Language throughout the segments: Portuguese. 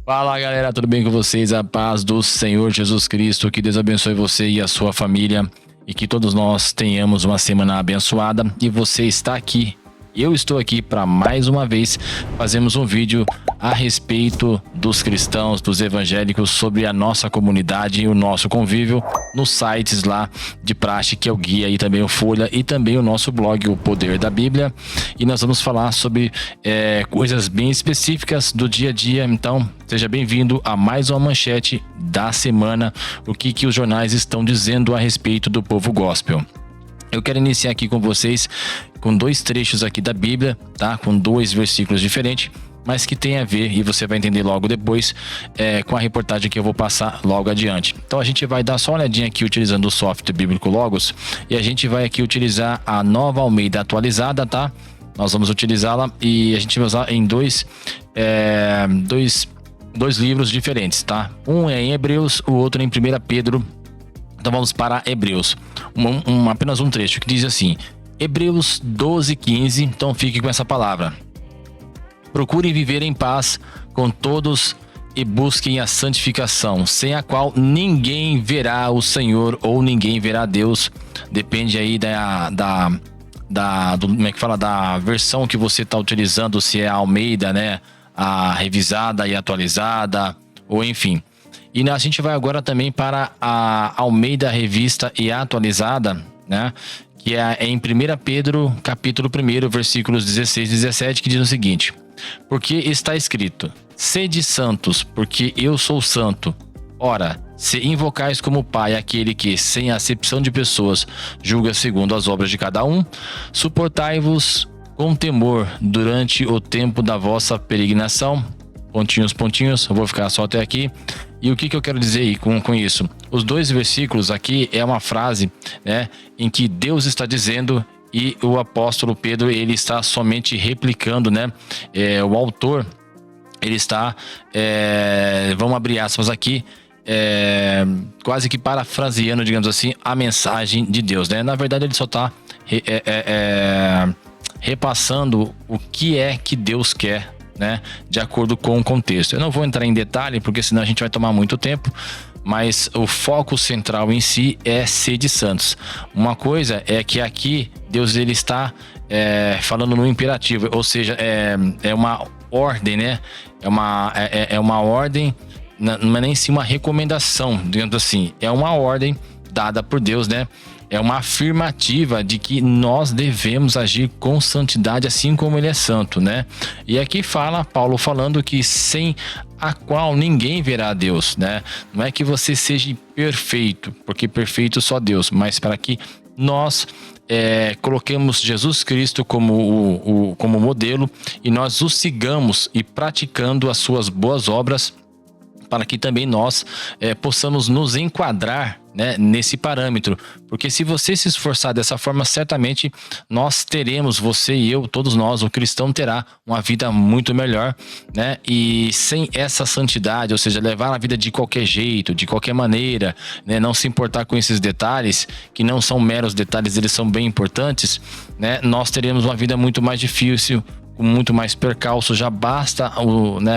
Fala galera, tudo bem com vocês? A paz do Senhor Jesus Cristo, que Deus abençoe você e a sua família e que todos nós tenhamos uma semana abençoada. E você está aqui, eu estou aqui para mais uma vez fazermos um vídeo a respeito dos cristãos, dos evangélicos, sobre a nossa comunidade e o nosso convívio nos sites lá de praxe, que é o Guia e também o Folha, e também o nosso blog, O Poder da Bíblia. E nós vamos falar sobre coisas bem específicas do dia a dia. Então, seja bem-vindo a mais uma manchete da semana, o que os jornais estão dizendo a respeito do povo gospel. Eu quero iniciar aqui com vocês com dois trechos aqui da Bíblia, tá? Com dois versículos diferentes, mas que tem a ver, e você vai entender logo depois, com a reportagem que eu vou passar logo adiante. Então a gente vai dar só uma olhadinha aqui utilizando o software bíblico Logos, e a gente vai aqui utilizar a Nova Almeida atualizada, tá? Nós vamos utilizá-la e a gente vai usar em dois livros diferentes, tá? Um é em Hebreus, o outro é em 1 Pedro. Então vamos para Hebreus, apenas um trecho que diz assim, Hebreus 12:15, então fique com essa palavra. Procurem viver em paz com todos e busquem a santificação, sem a qual ninguém verá o Senhor ou ninguém verá Deus. Depende aí como é que fala, da versão que você está utilizando, se é a Almeida, né, a revisada e atualizada, ou enfim. E a gente vai agora também para a Almeida Revista e Atualizada, né? Que é em 1 Pedro, capítulo 1, versículos 16 e 17, que diz o seguinte: porque está escrito, sede santos, porque eu sou santo. Ora, se invocais como Pai aquele que, sem acepção de pessoas, julga segundo as obras de cada um, suportai-vos com temor durante o tempo da vossa peregrinação. Pontinhos, eu vou ficar só até aqui. E o que eu quero dizer aí com isso? Os dois versículos aqui é uma frase, né, em que Deus está dizendo e o apóstolo Pedro, ele está somente replicando, né? O autor, ele está, vamos abrir aspas aqui, quase que parafraseando, digamos assim, a mensagem de Deus, né? Na verdade, ele só está repassando o que é que Deus quer, né, de acordo com o contexto. Eu não vou entrar em detalhe, porque senão a gente vai tomar muito tempo, mas o foco central em si é ser de santos. Uma coisa é que aqui Deus, ele está falando no imperativo, ou seja, é uma ordem, né? É uma ordem, não é nem sim uma recomendação, digamos assim, é uma ordem dada por Deus, né? É uma afirmativa de que nós devemos agir com santidade, assim como ele é santo, né? E aqui fala, Paulo falando que sem a qual ninguém verá a Deus, né? Não é que você seja perfeito, porque perfeito só Deus, mas para que nós coloquemos Jesus Cristo como modelo e nós o sigamos e praticando as suas boas obras, para que também nós possamos nos enquadrar, né, nesse parâmetro. Porque se você se esforçar dessa forma, certamente nós teremos, você e eu, todos nós, o cristão terá uma vida muito melhor, né? E sem essa santidade, ou seja, levar a vida de qualquer jeito, de qualquer maneira, né, não se importar com esses detalhes, que não são meros detalhes, eles são bem importantes, né? Nós teremos uma vida muito mais difícil, com muito mais percalço. Já basta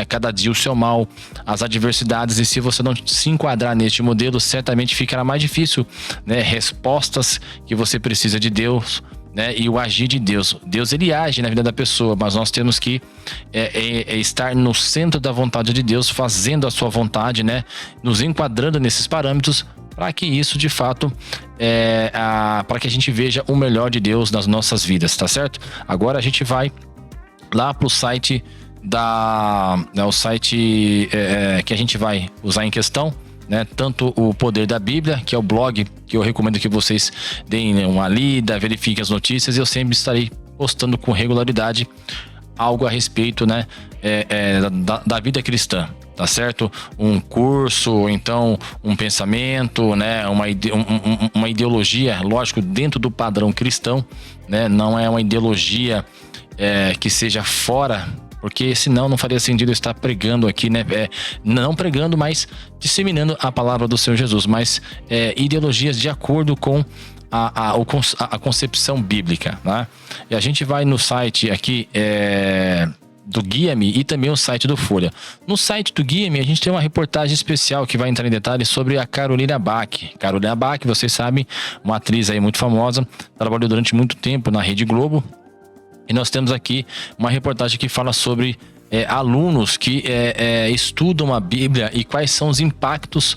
cada dia o seu mal, as adversidades, e se você não se enquadrar neste modelo, certamente ficará mais difícil, né? Respostas que você precisa de Deus, né? E o agir de Deus. Deus, ele age na vida da pessoa, mas nós temos que estar no centro da vontade de Deus, fazendo a sua vontade, né? Nos enquadrando nesses parâmetros, para que isso, de fato, para que a gente veja o melhor de Deus nas nossas vidas, tá certo? Agora a gente vai lá para o site o site que a gente vai usar em questão, né? Tanto o Poder da Bíblia, que é o blog que eu recomendo que vocês deem uma lida, verifiquem as notícias. Eu sempre estarei postando com regularidade algo a respeito, né, da vida cristã, tá certo? Um curso, ou então um pensamento, né, uma ideologia, lógico, dentro do padrão cristão, né? Não é uma ideologia que seja fora, porque senão não faria sentido eu estar pregando aqui, né? Não pregando, mas disseminando a palavra do Senhor Jesus, mas ideologias de acordo com a concepção bíblica, né? E a gente vai no site aqui do Guia-me e também o site do Folha. No site do Guia-me a gente tem uma reportagem especial que vai entrar em detalhes sobre a Carolina Bach. Carolina Bach, vocês sabem, uma atriz aí muito famosa, trabalhou durante muito tempo na Rede Globo. E nós temos aqui uma reportagem que fala sobre alunos que estudam a Bíblia e quais são os impactos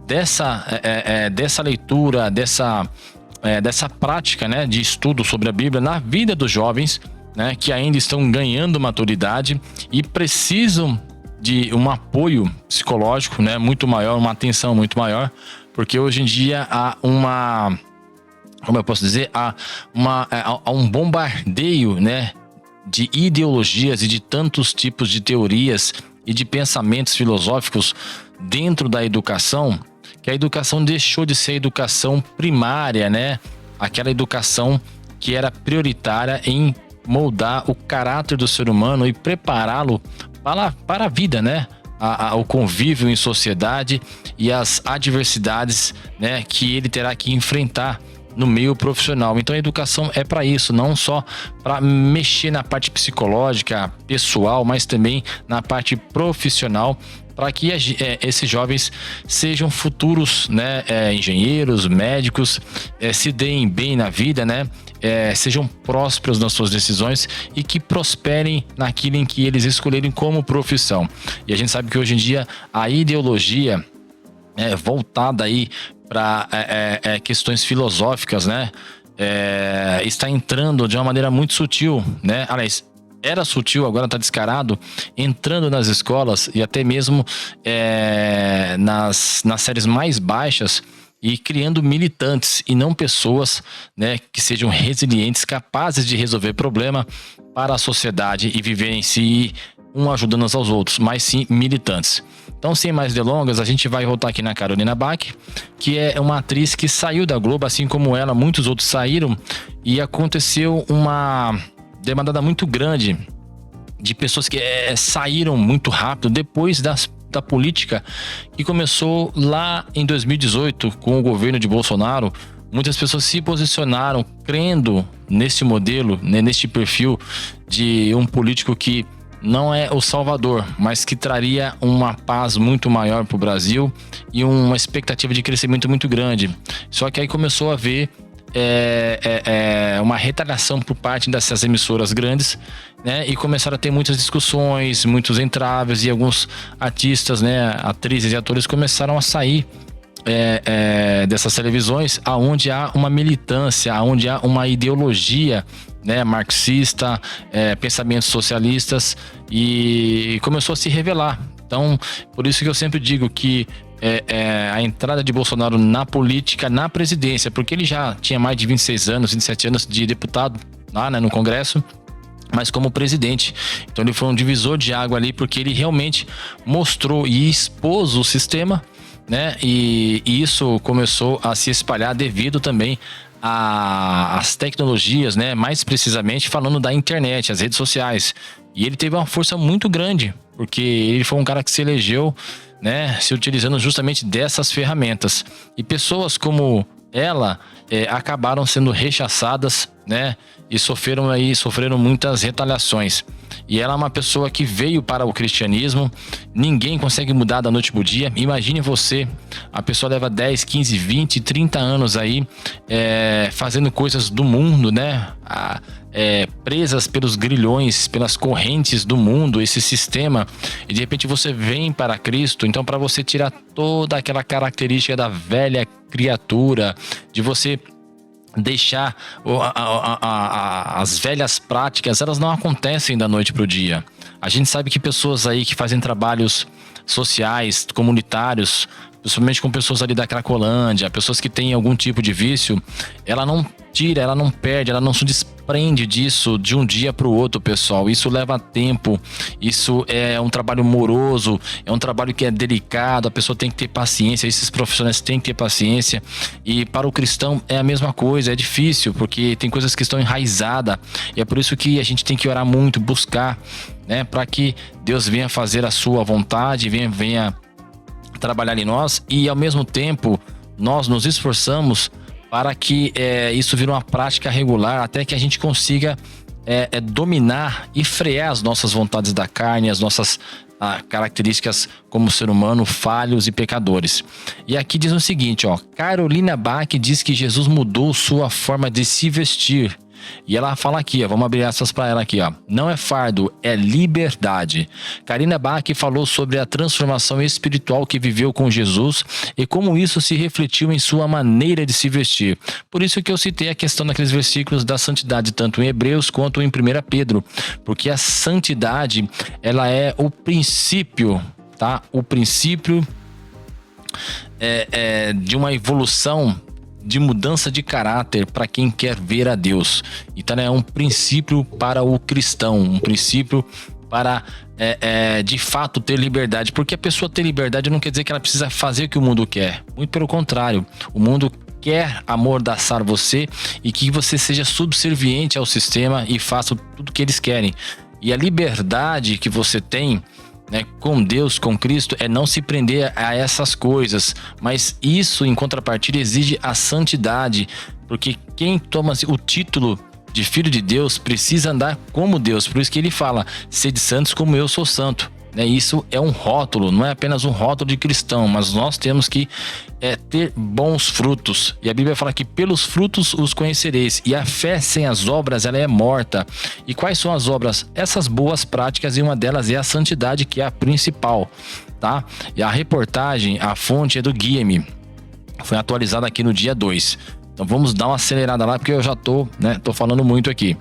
dessa leitura, dessa prática, né, de estudo sobre a Bíblia na vida dos jovens, né, que ainda estão ganhando maturidade e precisam de um apoio psicológico, né, muito maior, uma atenção muito maior, porque hoje em dia há como eu posso dizer, há um bombardeio, né, de ideologias e de tantos tipos de teorias e de pensamentos filosóficos dentro da educação, que a educação deixou de ser educação primária, né? Aquela educação que era prioritária em moldar o caráter do ser humano e prepará-lo para a vida, né? O convívio em sociedade e as adversidades, né, que ele terá que enfrentar no meio profissional. Então a educação é para isso, não só para mexer na parte psicológica, pessoal, mas também na parte profissional, para que esses jovens sejam futuros, né, engenheiros, médicos, se deem bem na vida, né, sejam prósperos nas suas decisões e que prosperem naquilo em que eles escolherem como profissão. E a gente sabe que hoje em dia a ideologia voltada aí para questões filosóficas, né, está entrando de uma maneira muito sutil, né? Aliás, era sutil, agora está descarado, entrando nas escolas e até mesmo nas séries mais baixas e criando militantes e não pessoas, né, que sejam resilientes, capazes de resolver problema para a sociedade e viver em si, um ajudando uns aos outros, mas sim militantes. Então, sem mais delongas, a gente vai voltar aqui na Carolina Bach, que é uma atriz que saiu da Globo, assim como ela, muitos outros saíram, e aconteceu uma demandada muito grande de pessoas que saíram muito rápido depois da política que começou lá em 2018 com o governo de Bolsonaro. Muitas pessoas se posicionaram crendo nesse modelo, né, neste perfil de um político que não é o salvador, mas que traria uma paz muito maior para o Brasil e uma expectativa de crescimento muito grande. Só que aí começou a haver uma retaliação por parte dessas emissoras grandes, né? E começaram a ter muitas discussões, muitos entraves, e alguns artistas, né, atrizes e atores começaram a sair dessas televisões, aonde há uma militância, aonde há uma ideologia, né, marxista, pensamentos socialistas, e começou a se revelar. Então, por isso que eu sempre digo que a entrada de Bolsonaro na política, na presidência, porque ele já tinha mais de 26 anos, 27 anos de deputado lá, né, no Congresso, mas como presidente. Então ele foi um divisor de água ali, porque ele realmente mostrou e expôs o sistema, né, e isso começou a se espalhar devido também às tecnologias, né, mais precisamente falando da internet, as redes sociais. E ele teve uma força muito grande, porque ele foi um cara que se elegeu, né, se utilizando justamente dessas ferramentas. E pessoas como ela acabaram sendo rechaçadas, né, e sofreram muitas retaliações. E ela é uma pessoa que veio para o cristianismo. Ninguém consegue mudar da noite pro dia. Imagine você, a pessoa leva 10, 15, 20, 30 anos aí fazendo coisas do mundo, né, presas pelos grilhões, pelas correntes do mundo, esse sistema, e de repente você vem para Cristo. Então, para você tirar toda aquela característica da velha criatura, de você deixar as velhas práticas, elas não acontecem da noite para o dia. A gente sabe que pessoas aí que fazem trabalhos sociais, comunitários, principalmente com pessoas ali da Cracolândia, pessoas que têm algum tipo de vício, ela não tira, ela não perde, ela não se desprende disso de um dia para o outro, pessoal. Isso leva tempo, isso é um trabalho moroso, é um trabalho que é delicado, a pessoa tem que ter paciência, esses profissionais têm que ter paciência. E para o cristão é a mesma coisa, é difícil, porque tem coisas que estão enraizadas, e é por isso que a gente tem que orar muito, buscar, né, para que Deus venha fazer a sua vontade, venha trabalhar em nós, e ao mesmo tempo nós nos esforçamos para que isso vire uma prática regular, até que a gente consiga dominar e frear as nossas vontades da carne, as nossas características como ser humano, falhos e pecadores. E aqui diz o seguinte, ó, Carolina Bach diz que Jesus mudou sua forma de se vestir. E ela fala aqui, ó, vamos abrir essas para ela aqui, ó. Não é fardo, é liberdade. Carolina Bach falou sobre a transformação espiritual que viveu com Jesus e como isso se refletiu em sua maneira de se vestir. Por isso que eu citei a questão daqueles versículos da santidade, tanto em Hebreus quanto em 1 Pedro. Porque a santidade, ela é o princípio, tá? O princípio de uma evolução, de mudança de caráter para quem quer ver a Deus. Então é um princípio para o cristão, um princípio para de fato ter liberdade, porque a pessoa ter liberdade não quer dizer que ela precisa fazer o que o mundo quer, muito pelo contrário, o mundo quer amordaçar você e que você seja subserviente ao sistema e faça tudo que eles querem. E a liberdade que você tem, né, com Deus, com Cristo, é não se prender a essas coisas, mas isso em contrapartida exige a santidade, porque quem toma o título de filho de Deus precisa andar como Deus. Por isso que ele fala, sede santos como eu sou santo, né? Isso é um rótulo, não é apenas um rótulo de cristão, mas nós temos que ter bons frutos, e a Bíblia fala que pelos frutos os conhecereis, e a fé sem as obras ela é morta. E quais são as obras? Essas boas práticas, e uma delas é a santidade, que é a principal, tá? E a reportagem, a fonte é do Guia-me, foi atualizada aqui no dia 2. Então vamos dar uma acelerada lá, porque eu já tô falando muito aqui.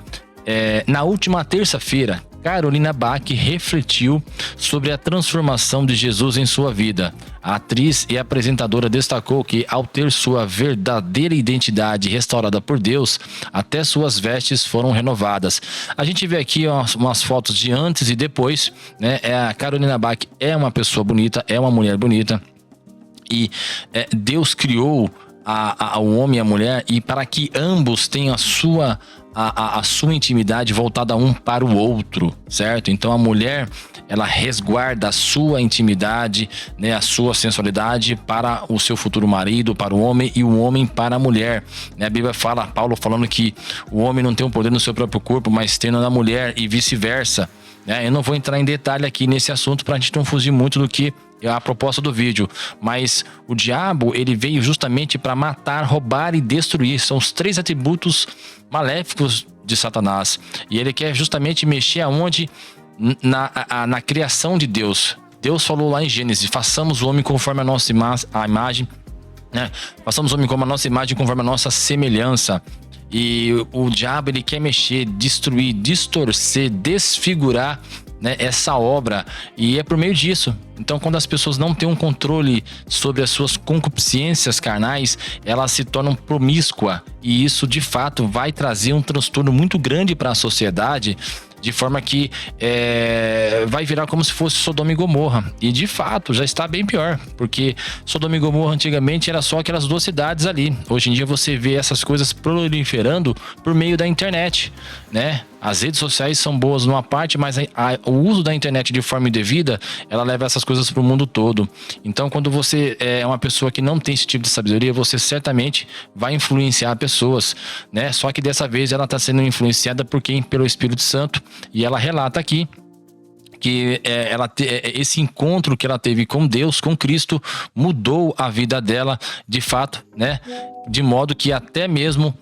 Na última terça-feira, Carolina Bach refletiu sobre a transformação de Jesus em sua vida. A atriz e apresentadora destacou que, ao ter sua verdadeira identidade restaurada por Deus, até suas vestes foram renovadas. A gente vê aqui umas fotos de antes e depois, né? A Carolina Bach é uma pessoa bonita, é uma mulher bonita, e Deus criou o homem e a mulher, e para que ambos tenham a sua intimidade voltada um para o outro, certo? Então a mulher, ela resguarda a sua intimidade, né, a sua sensualidade para o seu futuro marido, para o homem, e o homem para a mulher, né? A Bíblia fala, Paulo falando que o homem não tem o poder no seu próprio corpo, mas tendo na mulher, e vice-versa, né? Eu não vou entrar em detalhe aqui nesse assunto para a gente não fugir muito do que é a proposta do vídeo, mas o diabo, ele veio justamente para matar, roubar e destruir. São os 3 atributos maléficos de Satanás, e ele quer justamente mexer aonde? Na criação de Deus. Deus falou lá em Gênesis, façamos o homem conforme a nossa imagem, né? Façamos o homem como a nossa imagem, conforme a nossa semelhança. E o diabo, ele quer mexer, destruir, distorcer, desfigurar, né, essa obra, e é por meio disso. Então, quando as pessoas não têm um controle sobre as suas concupiscências carnais, elas se tornam promíscuas, e isso de fato vai trazer um transtorno muito grande para a sociedade, de forma que vai virar como se fosse Sodoma e Gomorra. E de fato já está bem pior, porque Sodoma e Gomorra antigamente era só aquelas 2 cidades ali. Hoje em dia você vê essas coisas proliferando por meio da internet, né? As redes sociais são boas numa parte, mas o uso da internet de forma indevida, ela leva essas coisas para o mundo todo. Então, quando você é uma pessoa que não tem esse tipo de sabedoria, você certamente vai influenciar pessoas, né? Só que dessa vez ela está sendo influenciada por quem? Pelo Espírito Santo. E ela relata aqui que esse encontro que ela teve com Deus, com Cristo, mudou a vida dela de fato, né? De modo que até mesmo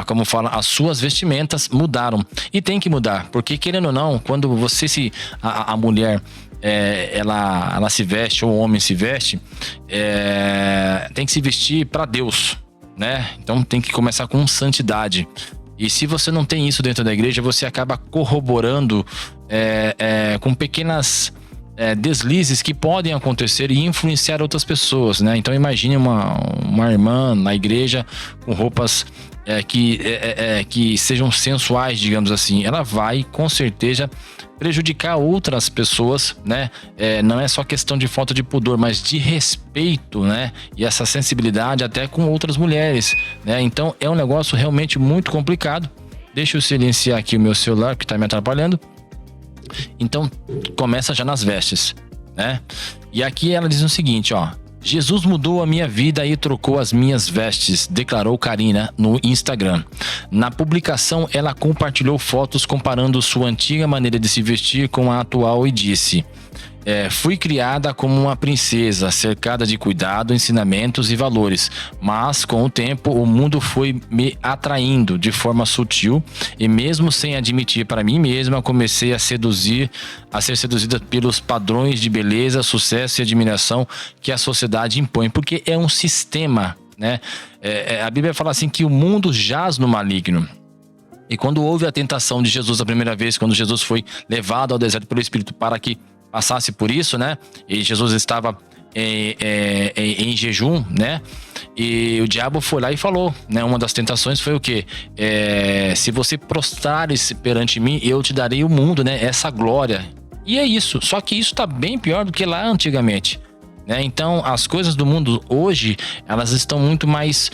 como fala, as suas vestimentas mudaram. E tem que mudar, porque querendo ou não, quando você a mulher ela se veste, ou o homem se veste, tem que se vestir para Deus, né? Então tem que começar com santidade. E se você não tem isso dentro da igreja, você acaba corroborando com pequenas deslizes que podem acontecer e influenciar outras pessoas, né? Então imagine uma irmã na igreja com roupas que sejam sensuais, digamos assim. Ela vai com certeza prejudicar outras pessoas, né? Não é só questão de falta de pudor, mas de respeito, né? E essa sensibilidade até com outras mulheres, né? Então é um negócio realmente muito complicado. Deixa eu silenciar aqui o meu celular que está me atrapalhando. Então começa já nas vestes, né? E aqui ela diz o seguinte, ó: Jesus mudou a minha vida e trocou as minhas vestes, declarou Karina no Instagram. Na publicação, ela compartilhou fotos comparando sua antiga maneira de se vestir com a atual e disse: fui criada como uma princesa, cercada de cuidado, ensinamentos e valores, mas com o tempo o mundo foi me atraindo de forma sutil e mesmo sem admitir para mim mesma, comecei a ser seduzida pelos padrões de beleza, sucesso e admiração que a sociedade impõe, porque é um sistema, né? A Bíblia fala assim que o mundo jaz no maligno. E quando houve a tentação de Jesus a primeira vez, quando Jesus foi levado ao deserto pelo Espírito para que passasse por isso, né? E Jesus estava em jejum, né? E o diabo foi lá e falou, né? Uma das tentações foi o quê? Se você prostrares perante mim, eu te darei o mundo, né? Essa glória. E é isso. Só que isso está bem pior do que lá antigamente, né? Então, as coisas do mundo hoje, elas estão muito mais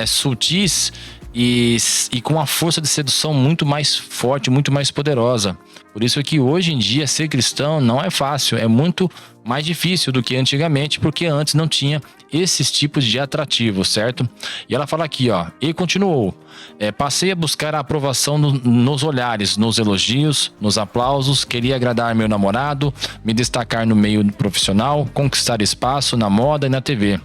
sutis e com a força de sedução muito mais forte, muito mais poderosa. Por isso que hoje em dia ser cristão não é fácil, é muito mais difícil do que antigamente, porque antes não tinha esses tipos de atrativos, certo? E ela fala aqui, ó, e continuou: passei a buscar a aprovação nos olhares, nos elogios, nos aplausos, queria agradar meu namorado, me destacar no meio profissional, conquistar espaço na moda e na TV.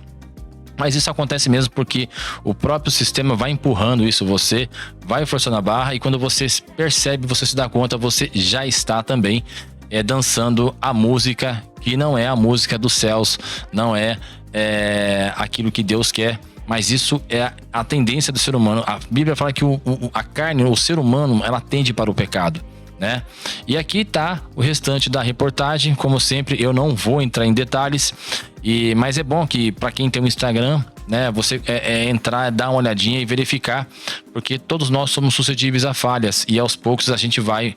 Mas isso acontece mesmo porque o próprio sistema vai empurrando isso, você vai forçando a barra e quando você percebe, você se dá conta, você já está também dançando a música que não é a música dos céus, não é aquilo que Deus quer, mas isso é a tendência do ser humano. A Bíblia fala que a carne, o ser humano, ela tende para o pecado, né? E aqui tá o restante da reportagem. Como sempre, eu não vou entrar em detalhes, mas é bom que para quem tem um Instagram, né, você entrar, dar uma olhadinha e verificar, porque todos nós somos suscetíveis a falhas e aos poucos a gente vai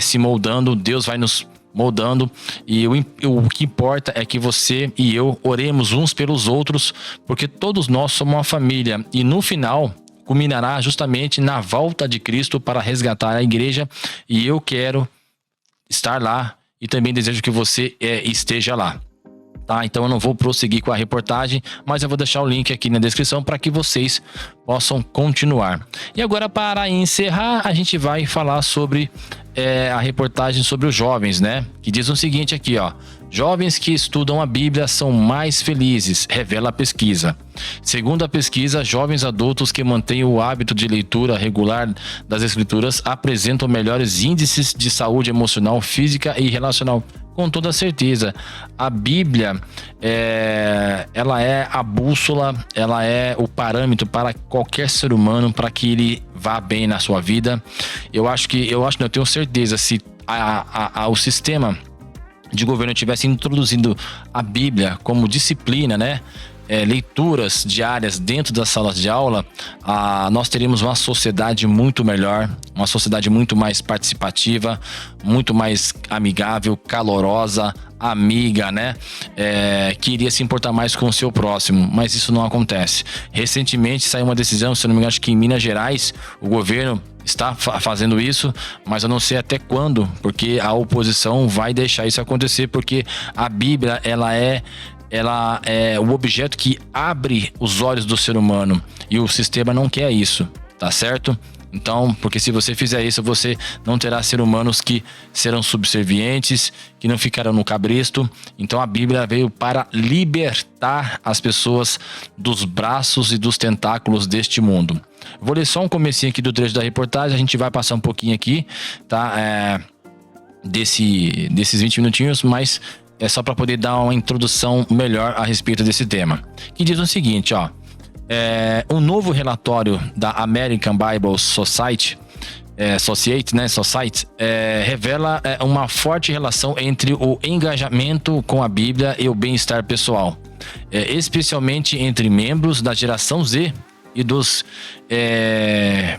se moldando, Deus vai nos moldando, e o que importa é que você e eu oremos uns pelos outros, porque todos nós somos uma família e no final culminará justamente na volta de Cristo para resgatar a igreja, e eu quero estar lá e também desejo que você esteja lá, tá? Então eu não vou prosseguir com a reportagem, mas eu vou deixar o link aqui na descrição para que vocês possam continuar. E agora, para encerrar, a gente vai falar sobre a reportagem sobre os jovens, né? Que diz o seguinte aqui, ó: jovens que estudam a Bíblia são mais felizes, revela a pesquisa. Segundo a pesquisa, jovens adultos que mantêm o hábito de leitura regular das Escrituras apresentam melhores índices de saúde emocional, física e relacional. Com toda certeza, a Bíblia, ela é a bússola, ela é o parâmetro para qualquer ser humano, para que ele vá bem na sua vida. Eu tenho certeza, se o sistema de governo tivesse introduzindo a Bíblia como disciplina, né? Leituras diárias dentro das salas de aula, nós teríamos uma sociedade muito melhor, uma sociedade muito mais participativa, muito mais amigável, calorosa, amiga, né? Que iria se importar mais com o seu próximo, mas isso não acontece. Recentemente saiu uma decisão, se não me engano, acho que em Minas Gerais, o governo está fazendo isso, mas eu não sei até quando, porque a oposição vai deixar isso acontecer, porque a Bíblia, ela é o objeto que abre os olhos do ser humano e o sistema não quer isso, tá certo? Então, porque se você fizer isso, você não terá seres humanos que serão subservientes, que não ficarão no cabresto. Então a Bíblia veio para libertar as pessoas dos braços e dos tentáculos deste mundo. Vou ler só um comecinho aqui do trecho da reportagem, a gente vai passar um pouquinho aqui, tá? Desses 20 minutinhos, mas é só para poder dar uma introdução melhor a respeito desse tema. Que diz o seguinte, ó: um novo relatório da American Bible Society, revela uma forte relação entre o engajamento com a Bíblia e o bem-estar pessoal, especialmente entre membros da geração Z e dos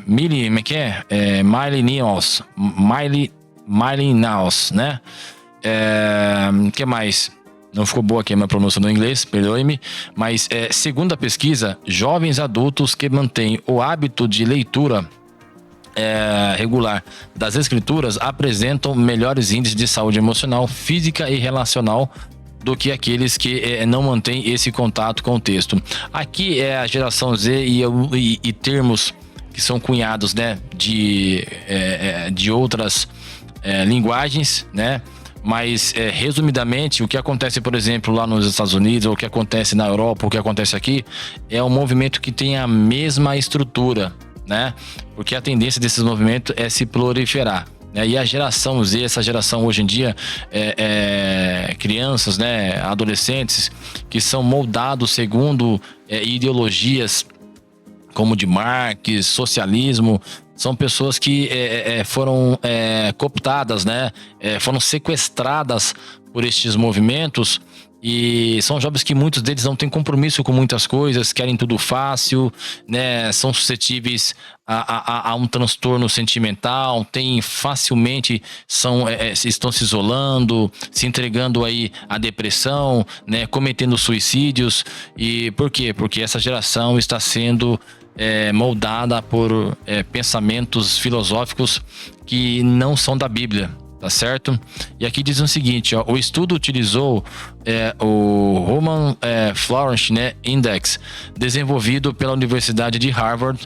millennials, né? Que mais? Não ficou boa aqui a minha pronúncia no inglês, perdoe-me. Mas segundo a pesquisa, jovens adultos que mantêm o hábito de leitura regular das Escrituras apresentam melhores índices de saúde emocional, física e relacional do que aqueles que não mantêm esse contato com o texto. Aqui é a geração Z e termos que são cunhados, né, de outras linguagens, né? Mas, resumidamente, o que acontece, por exemplo, lá nos Estados Unidos, ou o que acontece na Europa, ou o que acontece aqui, é um movimento que tem a mesma estrutura, né? Porque a tendência desses movimentos é se proliferar, né? E a geração Z, essa geração hoje em dia, crianças, né, adolescentes, que são moldados segundo ideologias como de Marx, socialismo. São pessoas que foram cooptadas, né? Foram sequestradas por estes movimentos, e são jovens que muitos deles não têm compromisso com muitas coisas, querem tudo fácil, né? São suscetíveis a um transtorno sentimental, estão se isolando, se entregando aí à depressão, né? Cometendo suicídios. E por quê? Porque essa geração está sendo moldada por pensamentos filosóficos que não são da Bíblia, tá certo? E aqui diz o seguinte, ó: o estudo utilizou o Roman Florence, né, Index, desenvolvido pela Universidade de Harvard,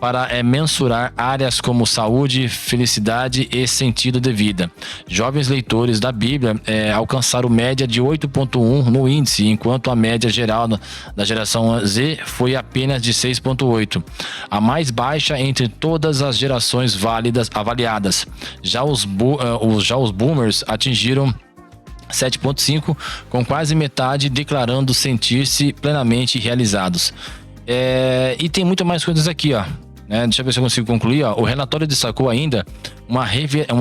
para mensurar áreas como saúde, felicidade e sentido de vida. Jovens leitores da Bíblia alcançaram média de 8,1 no índice, enquanto a média geral da geração Z foi apenas de 6,8, a mais baixa entre todas as gerações avaliadas. Já os boomers atingiram 7,5, com quase metade declarando sentir-se plenamente realizados. E tem muito mais coisas aqui, ó. Deixa eu ver se eu consigo concluir. O relatório destacou ainda uma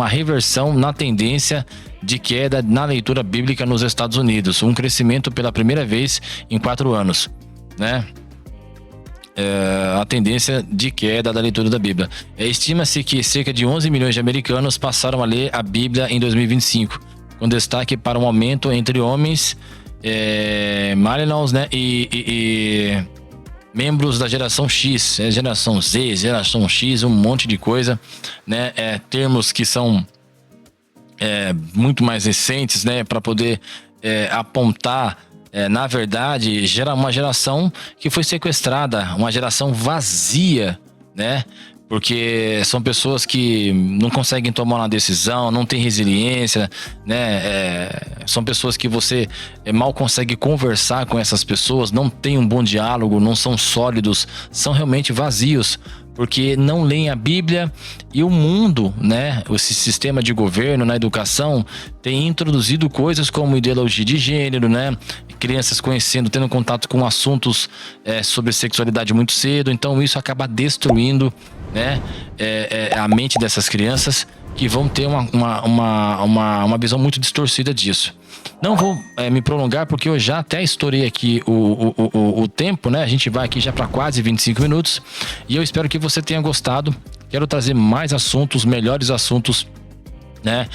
reversão na tendência de queda na leitura bíblica nos Estados Unidos, um crescimento pela primeira vez em 4 anos, né? A tendência de queda da leitura da Bíblia. Estima-se que cerca de 11 milhões de americanos passaram a ler a Bíblia em 2025, com destaque para um aumento entre homens, millennials, né, e membros da geração X, geração Z, geração X, um monte de coisa, né? Termos que são muito mais recentes, né? Para poder apontar, na verdade, uma geração que foi sequestrada, uma geração vazia, né? Porque são pessoas que não conseguem tomar uma decisão, não têm resiliência, né? São pessoas que você mal consegue conversar com essas pessoas, não tem um bom diálogo, não são sólidos, são realmente vazios, porque não leem a Bíblia. E o mundo, né? Esse sistema de governo na educação tem introduzido coisas como ideologia de gênero, né? Crianças tendo contato com assuntos sobre sexualidade muito cedo. Então isso acaba destruindo, né, a mente dessas crianças, que vão ter uma visão muito distorcida disso. Não vou me prolongar, porque eu já até estourei aqui o tempo, né? A gente vai aqui já para quase 25 minutos, e eu espero que você tenha gostado. Quero trazer mais assuntos, melhores assuntos, né?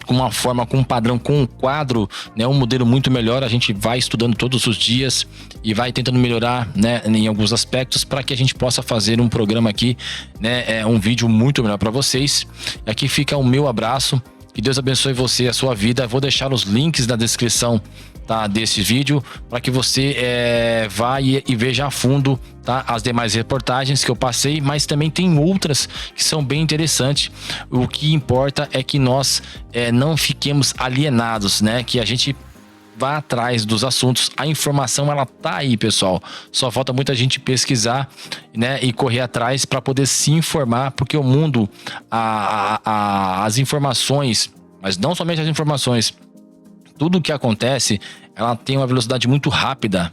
Com uma forma, com um padrão, com um quadro, né? Um modelo muito melhor. A gente vai estudando todos os dias e vai tentando melhorar, né, em alguns aspectos, para que a gente possa fazer um programa aqui, né? Um vídeo muito melhor para vocês. Aqui fica o meu abraço. Que Deus abençoe você e a sua vida. Vou deixar os links na descrição, tá, desse vídeo, para que você vá e veja a fundo, tá, as demais reportagens que eu passei, mas também tem outras que são bem interessantes. O que importa é que nós não fiquemos alienados, né? Que a gente vá atrás dos assuntos. A informação, ela tá aí, pessoal. Só falta muita gente pesquisar, né, e correr atrás para poder se informar, porque o mundo, as informações, mas não somente as informações, tudo o que acontece, ela tem uma velocidade muito rápida.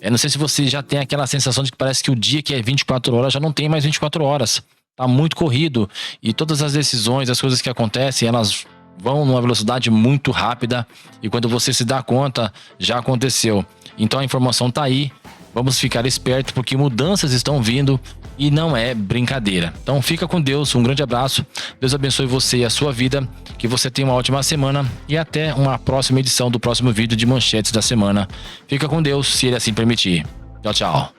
Não sei se você já tem aquela sensação de que parece que o dia que é 24 horas já não tem mais 24 horas. Tá muito corrido, e todas as decisões, as coisas que acontecem, elas vão numa velocidade muito rápida, e quando você se dá conta, já aconteceu. Então a informação tá aí, vamos ficar espertos, porque mudanças estão vindo e não é brincadeira. Então fica com Deus, um grande abraço, Deus abençoe você e a sua vida, que você tenha uma ótima semana, e até uma próxima edição do próximo vídeo de Manchetes da Semana. Fica com Deus, se Ele assim permitir. Tchau, tchau.